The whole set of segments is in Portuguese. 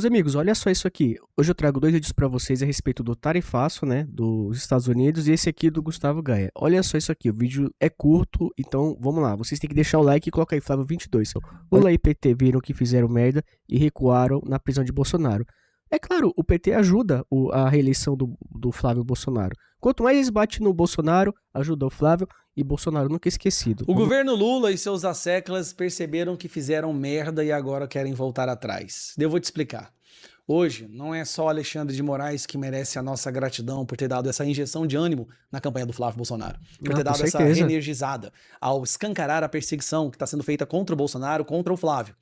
Meus amigos, olha só isso aqui. Hoje eu trago dois vídeos pra vocês a respeito do tarifaço, né, dos Estados Unidos e esse aqui do Gustavo Gaia. Olha só isso aqui, o vídeo é curto, então vamos lá. Vocês têm que deixar o like e colocar aí Flávio 22. Lula e PT viram que fizeram merda e recuaram na prisão de Bolsonaro. É claro, o PT ajuda a reeleição do Flávio Bolsonaro. Quanto mais eles batem no Bolsonaro, ajuda o Flávio e Bolsonaro nunca é esquecido. O governo Lula e seus asseclas perceberam que fizeram merda e agora querem voltar atrás. Eu vou te explicar. Hoje, não é só Alexandre de Moraes que merece a nossa gratidão por ter dado essa injeção de ânimo na campanha do Flávio Bolsonaro. Por ter dado essa reenergizada ao escancarar a perseguição que está sendo feita contra o Bolsonaro, contra o Flávio.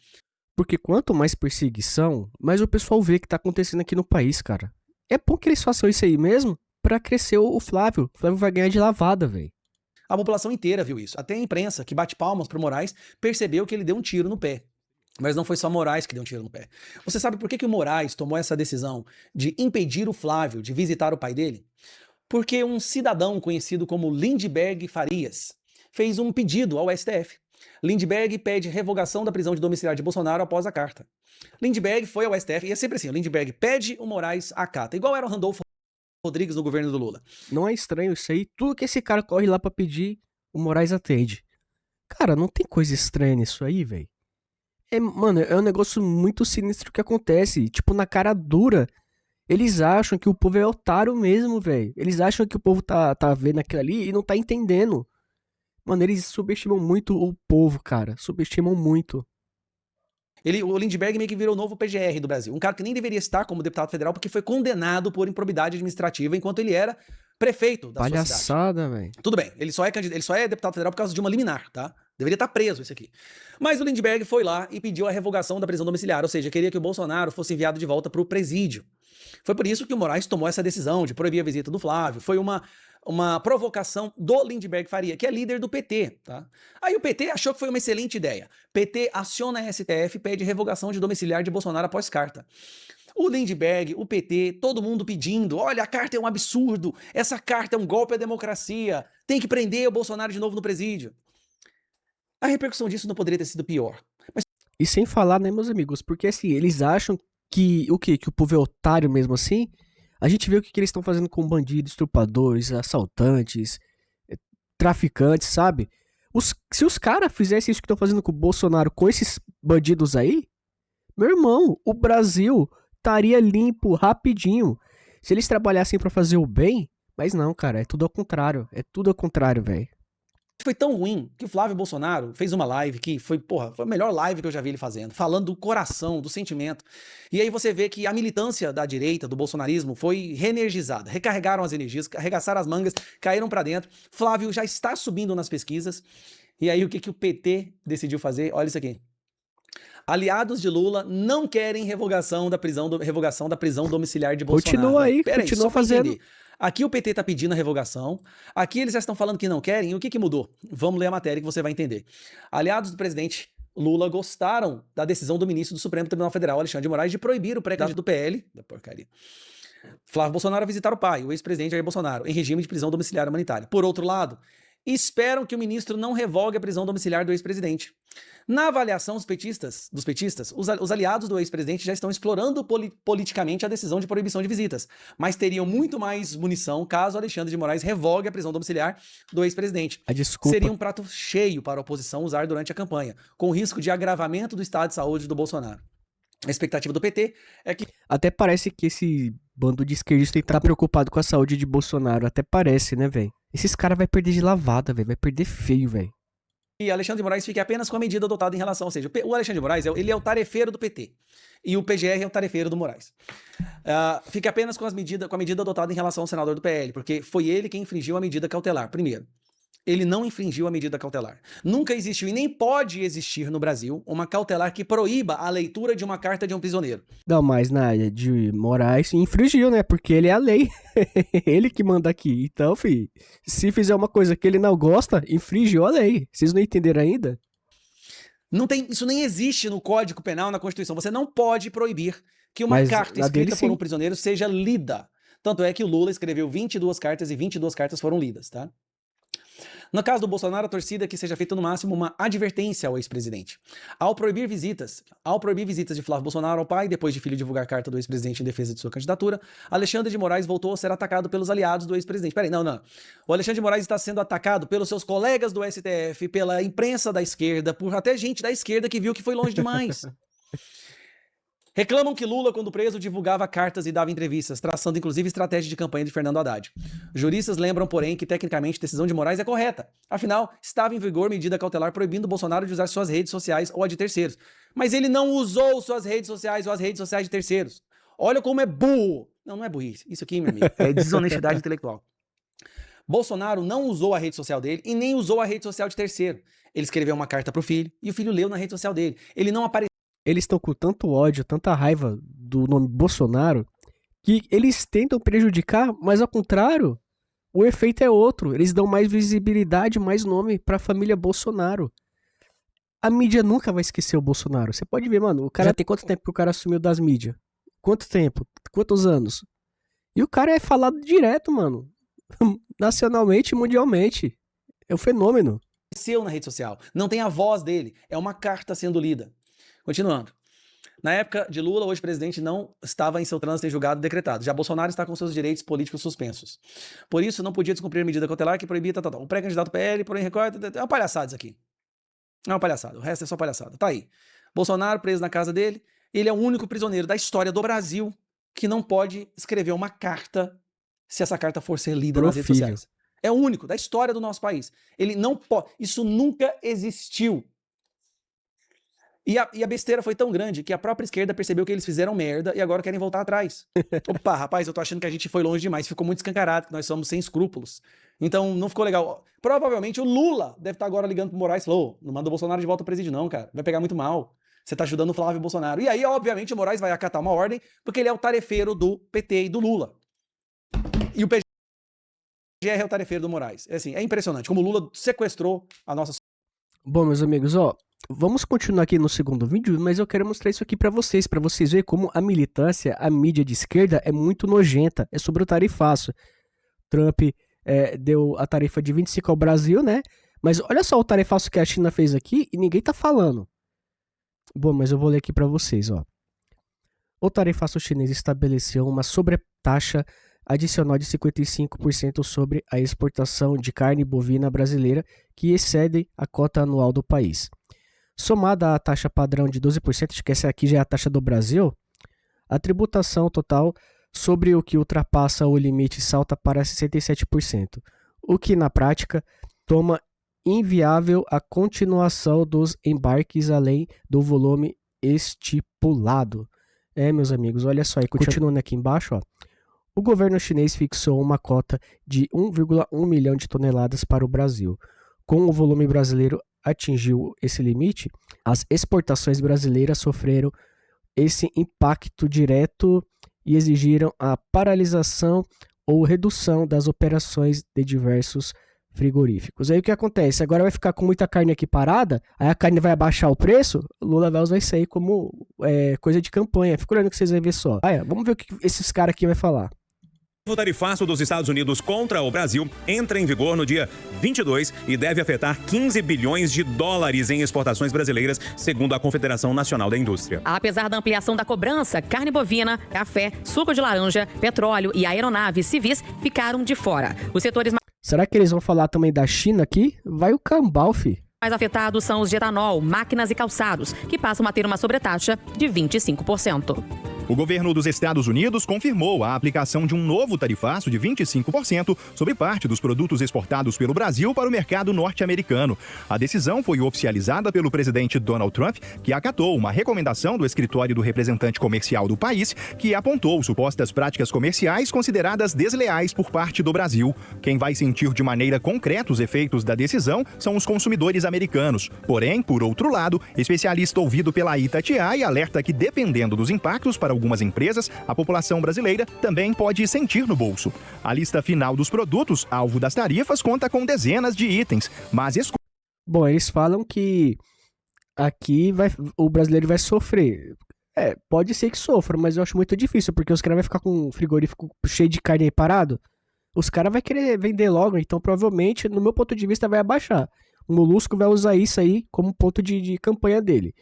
Porque quanto mais perseguição, mais o pessoal vê que tá acontecendo aqui no país, cara. É bom que eles façam isso aí mesmo pra crescer o Flávio. O Flávio vai ganhar de lavada, velho. A população inteira viu isso. Até a imprensa, que bate palmas pro Moraes, percebeu que ele deu um tiro no pé. Mas não foi só Moraes que deu um tiro no pé. Você sabe por que o Moraes tomou essa decisão de impedir o Flávio de visitar o pai dele? Porque um cidadão conhecido como Lindbergh Farias fez um pedido ao STF. Lindbergh pede revogação da prisão de domiciliar de Bolsonaro após a carta. Lindbergh foi ao STF, e é sempre assim, o Lindbergh pede, o Moraes acata. Igual era o Randolfo Rodrigues no governo do Lula. Não é estranho isso aí? Tudo que esse cara corre lá pra pedir, o Moraes atende. Cara, não tem coisa estranha nisso aí, velho. Mano, é um negócio muito sinistro que acontece. Tipo, na cara dura. Eles acham que o povo é otário mesmo, velho. Eles acham que o povo tá vendo aquilo ali e não tá entendendo. Mano, eles subestimam muito o povo, cara. Subestimam muito. O Lindbergh meio que virou o novo PGR do Brasil. Um cara que nem deveria estar como deputado federal porque foi condenado por improbidade administrativa enquanto ele era prefeito da sua cidade. Palhaçada, velho. Tudo bem, ele só é deputado federal por causa de uma liminar, tá? Deveria estar preso esse aqui. Mas o Lindbergh foi lá e pediu a revogação da prisão domiciliar, ou seja, queria que o Bolsonaro fosse enviado de volta para o presídio. Foi por isso que o Moraes tomou essa decisão de proibir a visita do Flávio. Foi uma provocação do Lindbergh Faria, que é líder do PT, tá? Aí o PT achou que foi uma excelente ideia. PT aciona a STF e pede revogação de domiciliar de Bolsonaro após carta. O Lindbergh, o PT, todo mundo pedindo, olha, a carta é um absurdo, essa carta é um golpe à democracia, tem que prender o Bolsonaro de novo no presídio. A repercussão disso não poderia ter sido pior. E sem falar, né, meus amigos, porque assim, eles acham que o quê? Que o povo é otário mesmo assim? A gente vê o que eles estão fazendo com bandidos, estrupadores, assaltantes, traficantes, sabe? Se os caras fizessem isso que estão fazendo com o Bolsonaro, com esses bandidos aí, meu irmão, o Brasil estaria limpo rapidinho. Se eles trabalhassem pra fazer o bem, mas não, cara, é tudo ao contrário. É tudo ao contrário, velho. Foi tão ruim que o Flávio Bolsonaro fez uma live que foi a melhor live que eu já vi ele fazendo, falando do coração, do sentimento. E aí você vê que a militância da direita, do bolsonarismo, foi reenergizada. Recarregaram as energias, arregaçaram as mangas, caíram pra dentro. Flávio já está subindo nas pesquisas. E aí o que o PT decidiu fazer? Olha isso aqui. Aliados de Lula não querem revogação da prisão domiciliar de Bolsonaro. Continua aí, continua fazendo. Aqui o PT tá pedindo a revogação, aqui eles já estão falando que não querem, e o que mudou? Vamos ler a matéria que você vai entender. Aliados do presidente Lula gostaram da decisão do ministro do Supremo Tribunal Federal, Alexandre de Moraes, de proibir o pré-candidato do PL, da porcaria, Flávio Bolsonaro a visitar o pai, o ex-presidente Jair Bolsonaro, em regime de prisão domiciliar humanitária. Por outro lado, esperam que o ministro não revogue a prisão domiciliar do ex-presidente. Na avaliação dos petistas, os aliados do ex-presidente já estão explorando politicamente a decisão de proibição de visitas, mas teriam muito mais munição caso Alexandre de Moraes revogue a prisão domiciliar do ex-presidente. Seria um prato cheio para a oposição usar durante a campanha, com risco de agravamento do estado de saúde do Bolsonaro. A expectativa do PT é que... Até parece que esse bando de esquerdistas tá preocupado com a saúde de Bolsonaro. Até parece, né, velho? Esses caras vai perder de lavada, velho. Vai perder feio, velho. E Alexandre de Moraes fique apenas com a medida adotada em relação... Ou seja, o Alexandre de Moraes ele é o tarefeiro do PT. E o PGR é o tarefeiro do Moraes. Fique apenas com a medida adotada em relação ao senador do PL, porque foi ele quem infringiu a medida cautelar. Primeiro, ele não infringiu a medida cautelar. Nunca existiu e nem pode existir no Brasil uma cautelar que proíba a leitura de uma carta de um prisioneiro. Não, mas na de Moraes infringiu, né? Porque ele é a lei. Ele que manda aqui. Então, filho, se fizer uma coisa que ele não gosta, infringiu a lei. Vocês não entenderam ainda? Isso nem existe no Código Penal, na Constituição. Você não pode proibir que uma carta escrita por um prisioneiro seja lida. Tanto é que o Lula escreveu 22 cartas e 22 cartas foram lidas, tá? No caso do Bolsonaro, a torcida é que seja feita no máximo uma advertência ao ex-presidente. Ao proibir visitas de Flávio Bolsonaro ao pai, depois de filho divulgar carta do ex-presidente em defesa de sua candidatura, Alexandre de Moraes voltou a ser atacado pelos aliados do ex-presidente. Peraí, não. O Alexandre de Moraes está sendo atacado pelos seus colegas do STF, pela imprensa da esquerda, por até gente da esquerda que viu que foi longe demais. Reclamam que Lula, quando preso, divulgava cartas e dava entrevistas, traçando inclusive estratégia de campanha de Fernando Haddad. Juristas lembram, porém, que tecnicamente a decisão de Moraes é correta. Afinal, estava em vigor medida cautelar proibindo Bolsonaro de usar suas redes sociais ou a de terceiros. Mas ele não usou suas redes sociais ou as redes sociais de terceiros. Olha como é burro. Não é burrice. Isso aqui, meu amigo, é desonestidade intelectual. Bolsonaro não usou a rede social dele e nem usou a rede social de terceiro. Ele escreveu uma carta pro filho e o filho leu na rede social dele. Ele não apareceu. Eles estão com tanto ódio, tanta raiva do nome Bolsonaro, que eles tentam prejudicar, mas ao contrário, o efeito é outro. Eles dão mais visibilidade, mais nome pra família Bolsonaro. A mídia nunca vai esquecer o Bolsonaro. Você pode ver, mano, o cara tem quanto tempo que o cara assumiu das mídias? Quanto tempo? Quantos anos? E o cara é falado direto, mano. Nacionalmente e mundialmente. É um fenômeno. Na rede social. Não tem a voz dele. É uma carta sendo lida. Continuando. Na época de Lula, hoje presidente não estava em seu trânsito em julgado decretado. Já Bolsonaro está com seus direitos políticos suspensos. Por isso, não podia descumprir a medida cautelar que proibia o pré-candidato PL, porém recorte. É uma palhaçada isso aqui. É uma palhaçada. O resto é só palhaçada. Tá aí. Bolsonaro preso na casa dele. Ele é o único prisioneiro da história do Brasil que não pode escrever uma carta se essa carta for ser lida nas redes sociais. É o único da história do nosso país. Ele não pode. Isso nunca existiu. E a besteira foi tão grande que a própria esquerda percebeu que eles fizeram merda e agora querem voltar atrás. Opa, rapaz, eu tô achando que a gente foi longe demais. Ficou muito escancarado que nós somos sem escrúpulos. Então não ficou legal. Provavelmente o Lula deve estar agora ligando pro Moraes e falou: não manda o Bolsonaro de volta ao presídio não, cara. Vai pegar muito mal. Você tá ajudando o Flávio Bolsonaro. E aí, obviamente, o Moraes vai acatar uma ordem porque ele é o tarefeiro do PT e do Lula. E o PGR é o tarefeiro do Moraes. É assim, é impressionante como o Lula sequestrou a nossa... Bom, meus amigos, vamos continuar aqui no segundo vídeo, mas eu quero mostrar isso aqui pra vocês verem como a militância, a mídia de esquerda é muito nojenta. É sobre o tarifaço. Trump deu a tarifa de 25 ao Brasil, né? Mas olha só o tarifaço que a China fez aqui e ninguém tá falando. Bom, mas eu vou ler aqui pra vocês, O tarifaço chinês estabeleceu uma sobretaxa adicional de 55% sobre a exportação de carne bovina brasileira, que excede a cota anual do país. Somada à taxa padrão de 12%, que essa aqui já é a taxa do Brasil, a tributação total sobre o que ultrapassa o limite salta para 67%, o que na prática torna inviável a continuação dos embarques além do volume estipulado. Meus amigos, olha só, e continuando aqui embaixo, o governo chinês fixou uma cota de 1,1 milhão de toneladas para o Brasil. Com o volume brasileiro atingiu esse limite, as exportações brasileiras sofreram esse impacto direto e exigiram a paralisação ou redução das operações de diversos frigoríficos. Aí o que acontece? Agora vai ficar com muita carne aqui parada, aí a carne vai abaixar o preço, Lula vai usar isso aí como coisa de campanha. Fica olhando que vocês vão ver só. Vamos ver o que esses caras aqui vão falar. O tarifaço dos Estados Unidos contra o Brasil entra em vigor no dia 22 e deve afetar 15 bilhões de dólares em exportações brasileiras, segundo a Confederação Nacional da Indústria. Apesar da ampliação da cobrança, carne bovina, café, suco de laranja, petróleo e aeronaves civis ficaram de fora. Os setores Será que eles vão falar também da China aqui? Vai o cambal, fi. mais afetados são os de etanol, máquinas e calçados, que passam a ter uma sobretaxa de 25%. O governo dos Estados Unidos confirmou a aplicação de um novo tarifaço de 25% sobre parte dos produtos exportados pelo Brasil para o mercado norte-americano. A decisão foi oficializada pelo presidente Donald Trump, que acatou uma recomendação do escritório do representante comercial do país, que apontou supostas práticas comerciais consideradas desleais por parte do Brasil. Quem vai sentir de maneira concreta os efeitos da decisão são os consumidores americanos. Porém, por outro lado, especialista ouvido pela Itatiaia alerta que, dependendo dos impactos para algumas empresas, a população brasileira também pode sentir no bolso. A lista final dos produtos, alvo das tarifas, conta com dezenas de itens, mas... Bom, eles falam que aqui o brasileiro vai sofrer. Pode ser que sofra, mas eu acho muito difícil, porque os caras vão ficar com um frigorífico cheio de carne aí parado. os caras vão querer vender logo, então provavelmente, no meu ponto de vista, vai abaixar. O Molusco vai usar isso aí como ponto de campanha dele.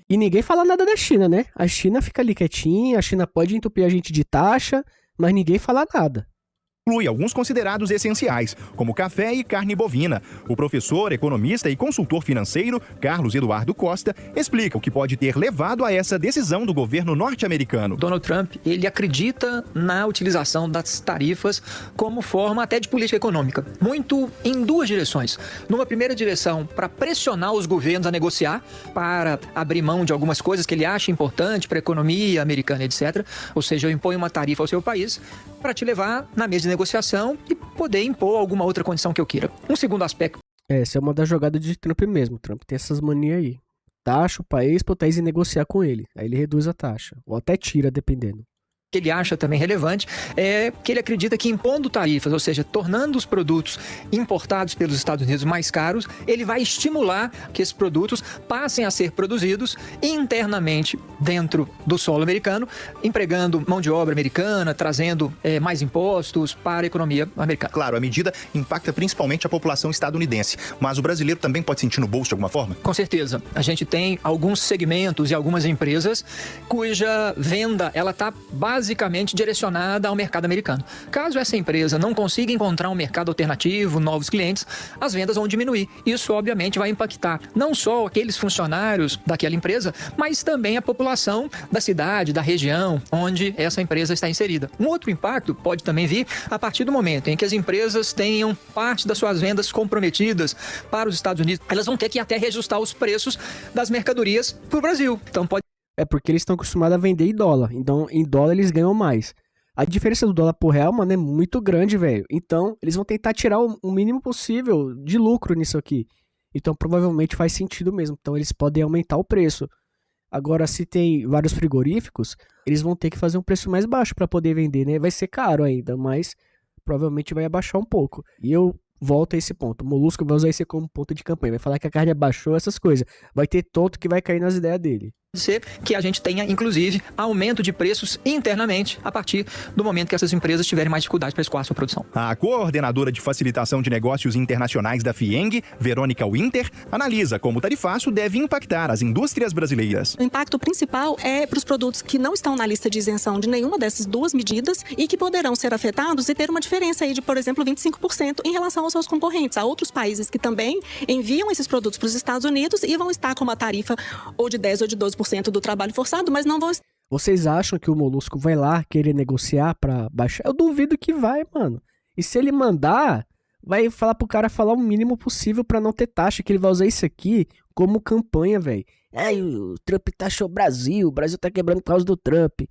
E ninguém fala nada da China, né? A China fica ali quietinha, a China pode entupir a gente de taxa, mas ninguém fala nada. Inclui alguns considerados essenciais, como café e carne bovina. O professor, economista e consultor financeiro, Carlos Eduardo Costa, explica o que pode ter levado a essa decisão do governo norte-americano. Donald Trump, ele acredita na utilização das tarifas como forma até de política econômica, muito em duas direções. Numa primeira direção, para pressionar os governos a negociar, para abrir mão de algumas coisas que ele acha importante para a economia americana, etc. Ou seja, eu imponho uma tarifa ao seu país para te levar na mesa de negociação e poder impor alguma outra condição que eu queira. Um segundo aspecto. Essa é uma das jogadas de Trump mesmo. Trump tem essas manias aí. Taxa o país pro país ir negociar com ele. Aí ele reduz a taxa. Ou até tira, dependendo. Que ele acha também relevante é que ele acredita que impondo tarifas, ou seja, tornando os produtos importados pelos Estados Unidos mais caros, ele vai estimular que esses produtos passem a ser produzidos internamente dentro do solo americano, empregando mão de obra americana, trazendo mais impostos para a economia americana. Claro, a medida impacta principalmente a população estadunidense, mas o brasileiro também pode sentir no bolso de alguma forma? Com certeza. A gente tem alguns segmentos e algumas empresas cuja venda ela está basicamente direcionada ao mercado americano. Caso essa empresa não consiga encontrar um mercado alternativo, novos clientes, as vendas vão diminuir. Isso, obviamente, vai impactar não só aqueles funcionários daquela empresa, mas também a população da cidade, da região onde essa empresa está inserida. Um outro impacto pode também vir a partir do momento em que as empresas tenham parte das suas vendas comprometidas para os Estados Unidos. Elas vão ter que até reajustar os preços das mercadorias para o Brasil. Então, pode É porque eles estão acostumados a vender em dólar. Então, em dólar eles ganham mais. A diferença do dólar pro real, mano, é muito grande, velho. Então, eles vão tentar tirar o mínimo possível de lucro nisso aqui. Então, provavelmente faz sentido mesmo. Então, eles podem aumentar o preço. Agora, se tem vários frigoríficos, eles vão ter que fazer um preço mais baixo para poder vender, né? Vai ser caro ainda, mas provavelmente vai abaixar um pouco. E eu volto a esse ponto. O Molusco vai usar isso como ponto de campanha. Vai falar que a carne abaixou, essas coisas. Vai ter tonto que vai cair nas ideias dele. ser que a gente tenha, inclusive, aumento de preços internamente a partir do momento que essas empresas tiverem mais dificuldade para escoar sua produção. A coordenadora de facilitação de negócios internacionais da FIENG, Verônica Winter, analisa como o tarifaço deve impactar as indústrias brasileiras. O impacto principal é para os produtos que não estão na lista de isenção de nenhuma dessas duas medidas e que poderão ser afetados e ter uma diferença aí de, por exemplo, 25% em relação aos seus concorrentes. Há outros países que também enviam esses produtos para os Estados Unidos e vão estar com uma tarifa ou de 10% ou de 12% do trabalho forçado, mas não vão... Vocês acham que o Molusco vai lá querer negociar pra baixar? Eu duvido que vai, mano. E se ele mandar, vai falar pro cara falar o mínimo possível pra não ter taxa, que ele vai usar isso aqui como campanha, velho. Ai, o Trump taxou o Brasil tá quebrando por causa do Trump.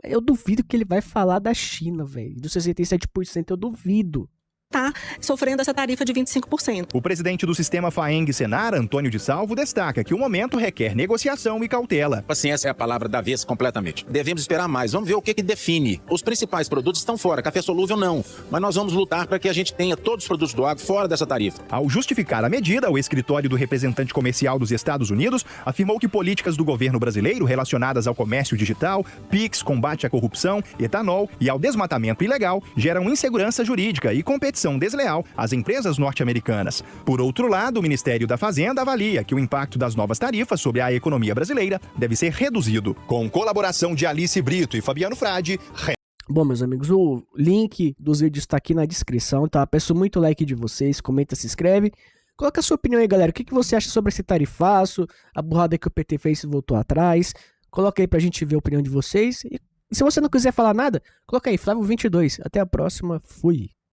Eu duvido que ele vai falar da China, velho. Dos 67% eu duvido. Tá sofrendo essa tarifa de 25%. O presidente do sistema FAENG Senar, Antônio de Salvo, destaca que o momento requer negociação e cautela. Paciência é a palavra da vez completamente. Devemos esperar mais. Vamos ver o que define. Os principais produtos estão fora, café solúvel não. Mas nós vamos lutar para que a gente tenha todos os produtos do agro fora dessa tarifa. Ao justificar a medida, o escritório do representante comercial dos Estados Unidos afirmou que políticas do governo brasileiro relacionadas ao comércio digital, PIX, combate à corrupção, etanol e ao desmatamento ilegal geram insegurança jurídica e competição desleal às empresas norte-americanas. Por outro lado, o Ministério da Fazenda avalia que o impacto das novas tarifas sobre a economia brasileira deve ser reduzido. Com colaboração de Alice Brito e Fabiano Frade. Bom, meus amigos, o link dos vídeos está aqui na descrição, tá? Peço muito like de vocês, comenta, se inscreve. Coloca a sua opinião aí, galera. O que você acha sobre esse tarifaço? A burrada que o PT fez e voltou atrás? Coloca aí pra gente ver a opinião de vocês. E se você não quiser falar nada, coloca aí, Flávio22. Até a próxima. Fui.